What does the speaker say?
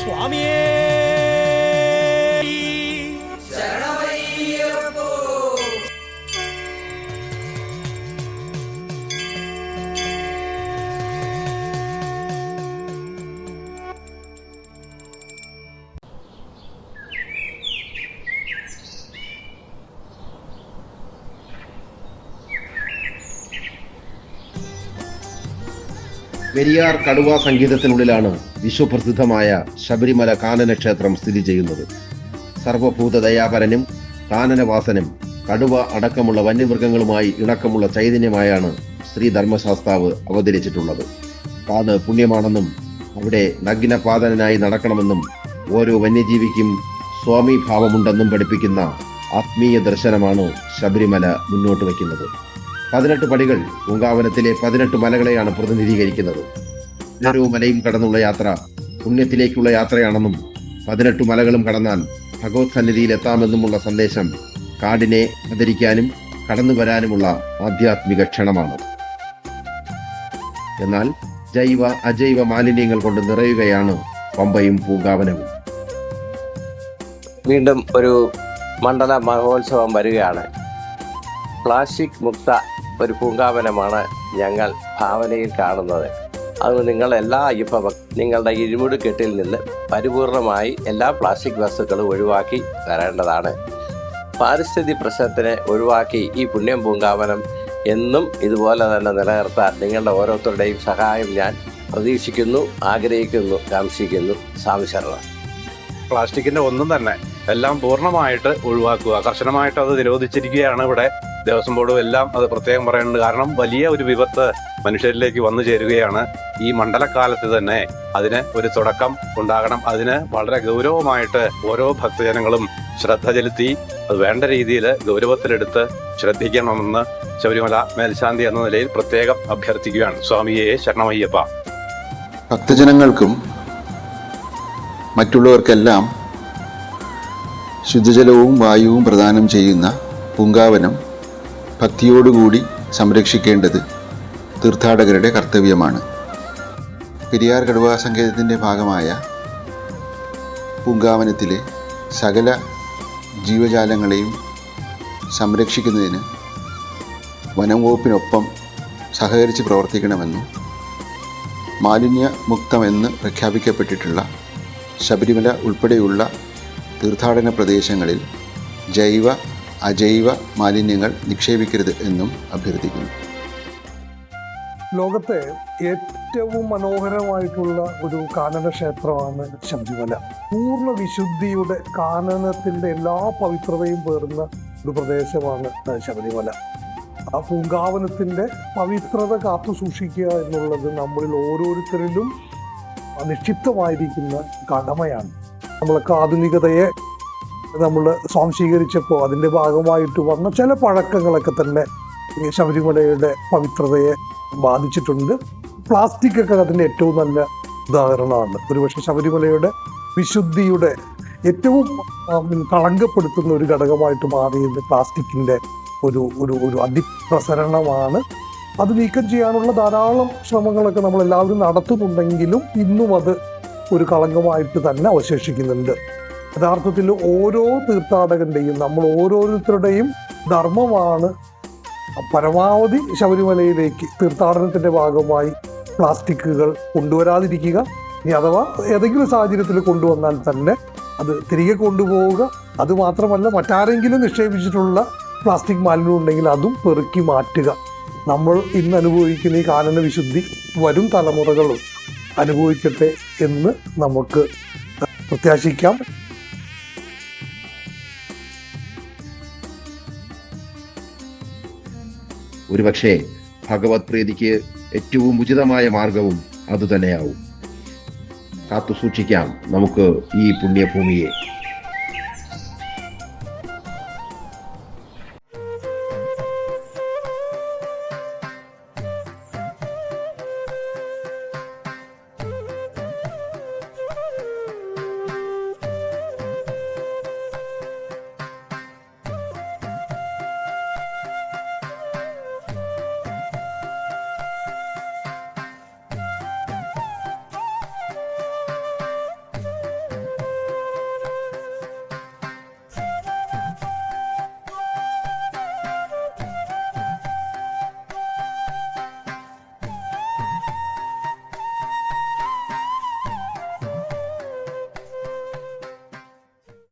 സ്വാമിയേ പെരിയാർ കടുവ സംഗീതത്തിനുള്ളിലാണ് വിശ്വപ്രസിദ്ധമായ ശബരിമല കാനന ക്ഷേത്രം സ്ഥിതി ചെയ്യുന്നത്. സർവഭൂതദയാപരനും കാനനവാസനും കടുവ അടക്കമുള്ള വന്യമൃഗങ്ങളുമായി ഇണക്കമുള്ള ചൈതന്യമായാണ് ശ്രീ ധർമ്മശാസ്താവ് അവതരിച്ചിട്ടുള്ളത്. കാത് പുണ്യമാണെന്നും അവിടെ നഗ്നപാതനായി നടക്കണമെന്നും ഓരോ വന്യജീവിക്കും സ്വാമിഭാവമുണ്ടെന്നും പഠിപ്പിക്കുന്ന ആത്മീയ ദർശനമാണ് ശബരിമല മുന്നോട്ട് വയ്ക്കുന്നത്. 18 പടികൾ പൂങ്കാവനത്തിലെ 18 മലകളെയാണ് പ്രതിനിധീകരിക്കുന്നത്. ഓരോ മലയും കടന്നുള്ള യാത്ര പുണ്യത്തിലേക്കുള്ള യാത്രയാണെന്നും 18 മലകളും കടന്നാൽ ഭഗവത് സന്നിധിയിൽ എത്താമെന്നുമുള്ള സന്ദേശം കാടിനെ ആദരിക്കാനും കടന്നു വരാനുമുള്ള ആധ്യാത്മിക ക്ഷണമാണ്. എന്നാൽ ജൈവ അജൈവ മാലിന്യങ്ങൾ കൊണ്ട് നിറയുകയാണ് പമ്പയും പൂങ്കാവനവും. വീണ്ടും ഒരു മണ്ഡല മഹോത്സവം വരികയാണ്. പ്ലാസ്റ്റിക് മുക്ത ഒരു പൂങ്കാവനമാണ് ഞങ്ങൾ ഭാവനയിൽ കാണുന്നത്. അത് നിങ്ങളുടെ നിങ്ങളുടെ ഇരുമുടിക്കെട്ടിൽ നിന്ന് പരിപൂർണമായി എല്ലാ പ്ലാസ്റ്റിക് വസ്തുക്കളും ഒഴിവാക്കി വരേണ്ടതാണ്. പാരിസ്ഥിതിക പ്രശ്നത്തിനെ ഒഴിവാക്കി ഈ പുണ്യം പൂങ്കാവനം എന്നും ഇതുപോലെ തന്നെ നിലനിർത്താൻ നിങ്ങളുടെ ഓരോരുത്തരുടെയും സഹായം ഞാൻ പ്രതീക്ഷിക്കുന്നു, ആഗ്രഹിക്കുന്നു, കാംക്ഷിക്കുന്നു. സ്വാമിശരണം. പ്ലാസ്റ്റിക്കിന്റെ ഒന്നും തന്നെ എല്ലാം പൂർണ്ണമായിട്ട് ഒഴിവാക്കുക. കർശനമായിട്ട് അത് നിരോധിച്ചിരിക്കുകയാണ് ഇവിടെ. ദേവസ്വം ബോർഡും എല്ലാം അത് പ്രത്യേകം പറയുന്നുണ്ട്. കാരണം വലിയ ഒരു വിപത്ത് മനുഷ്യരിലേക്ക് വന്നു ചേരുകയാണ്. ഈ മണ്ഡലകാലത്ത് തന്നെ അതിന് ഒരു തുടക്കം ഉണ്ടാകണം. അതിന് വളരെ ഗൗരവമായിട്ട് ഓരോ ഭക്തജനങ്ങളും ശ്രദ്ധ ചെലുത്തി അത് വേണ്ട രീതിയിൽ ഗൗരവത്തിലെടുത്ത് ശ്രദ്ധിക്കണമെന്ന് ശബരിമല മേൽശാന്തി എന്ന നിലയിൽ പ്രത്യേകം അഭ്യർത്ഥിക്കുകയാണ്. സ്വാമിയെ ശരണമയ്യപ്പ. ഭക്തജനങ്ങൾക്കും മറ്റുള്ളവർക്കെല്ലാം ശുദ്ധജലവും വായുവും പ്രദാനം ചെയ്യുന്ന പൂങ്കാവനം ഭക്തിയോടുകൂടി സംരക്ഷിക്കേണ്ടത് തീർത്ഥാടകരുടെ കർത്തവ്യമാണ്. പെരിയാർ കടുവ സങ്കേതത്തിൻ്റെ ഭാഗമായ പൂങ്കാവനത്തിലെ സകല ജീവജാലങ്ങളെയും സംരക്ഷിക്കുന്നതിന് വനം വകുപ്പിനൊപ്പം സഹകരിച്ച് പ്രവർത്തിക്കണമെന്നും മാലിന്യമുക്തമെന്ന് പ്രഖ്യാപിക്കപ്പെട്ടിട്ടുള്ള ശബരിമല ഉൾപ്പെടെയുള്ള തീർത്ഥാടന പ്രദേശങ്ങളിൽ ജൈവ അജൈവ മാലിന്യങ്ങൾ നിക്ഷേപിക്കരുത് എന്നും അഭ്യർത്ഥിക്കുന്നു. ലോകത്തെ ഏറ്റവും മനോഹരമായിട്ടുള്ള ഒരു കാനന ക്ഷേത്രമാണ് ശബരിമല. പൂർണ്ണ വിശുദ്ധിയുടെ കാനനത്തിൻ്റെ എല്ലാ പവിത്രതയും പേർന്ന ഒരു പ്രദേശമാണ് ശബരിമല. ആ പൂങ്കാവനത്തിൻ്റെ പവിത്രത കാത്തു സൂക്ഷിക്കുക എന്നുള്ളത് നമ്മളിൽ ഓരോരുത്തരിലും നിക്ഷിപ്തമായിരിക്കുന്ന കടമയാണ്. നമ്മളൊക്കെ ആധുനികതയെ നമ്മൾ സ്വാംശീകരിച്ചപ്പോൾ അതിൻ്റെ ഭാഗമായിട്ട് വന്ന ചില പഴക്കങ്ങളൊക്കെ തന്നെ ശബരിമലയുടെ പവിത്രതയെ ബാധിച്ചിട്ടുണ്ട്. പ്ലാസ്റ്റിക് ഒക്കെ അതിൻ്റെ ഏറ്റവും നല്ല ഉദാഹരണമാണ്. ഒരുപക്ഷെ ശബരിമലയുടെ വിശുദ്ധിയുടെ ഏറ്റവും കളങ്കപ്പെടുത്തുന്ന ഒരു ഘടകമായിട്ട് മാറിയത് പ്ലാസ്റ്റിക്കിൻ്റെ ഒരു ഒരു ഒരു അതിപ്രസരണമാണ്. അത് നീക്കം ചെയ്യാനുള്ള ധാരാളം ശ്രമങ്ങളൊക്കെ നമ്മളെല്ലാവരും നടത്തുന്നുണ്ടെങ്കിലും ഇന്നും അത് ഒരു കളങ്കമായിട്ട് തന്നെ അവശേഷിക്കുന്നുണ്ട്. യഥാർത്ഥത്തിൽ ഓരോ തീർത്ഥാടകൻ്റെയും നമ്മൾ ഓരോരുത്തരുടെയും ധർമ്മമാണ് പരമാവധി ശബരിമലയിലേക്ക് തീർത്ഥാടനത്തിൻ്റെ ഭാഗമായി പ്ലാസ്റ്റിക്കുകൾ കൊണ്ടുവരാതിരിക്കുക. ഇനി അഥവാ ഏതെങ്കിലും സാഹചര്യത്തിൽ കൊണ്ടുവന്നാൽ തന്നെ അത് തിരികെ കൊണ്ടുപോവുക. അതുമാത്രമല്ല, മറ്റാരെങ്കിലും നിക്ഷേപിച്ചിട്ടുള്ള പ്ലാസ്റ്റിക് മാലിന്യം ഉണ്ടെങ്കിൽ അതും പെറുക്കി മാറ്റുക. നമ്മൾ ഇന്ന് അനുഭവിക്കുന്ന ഈ കാനന വിശുദ്ധി വരും തലമുറകളും അനുഭവിക്കട്ടെ എന്ന് നമുക്ക് പ്രത്യാശിക്കാം. ഒരുപക്ഷെ ഭഗവത് പ്രീതിക്ക് ഏറ്റവും ഉചിതമായ മാർഗവും അതുതന്നെയാവും. കാത്തു സൂക്ഷിക്കാം നമുക്ക് ഈ പുണ്യഭൂമിയെ.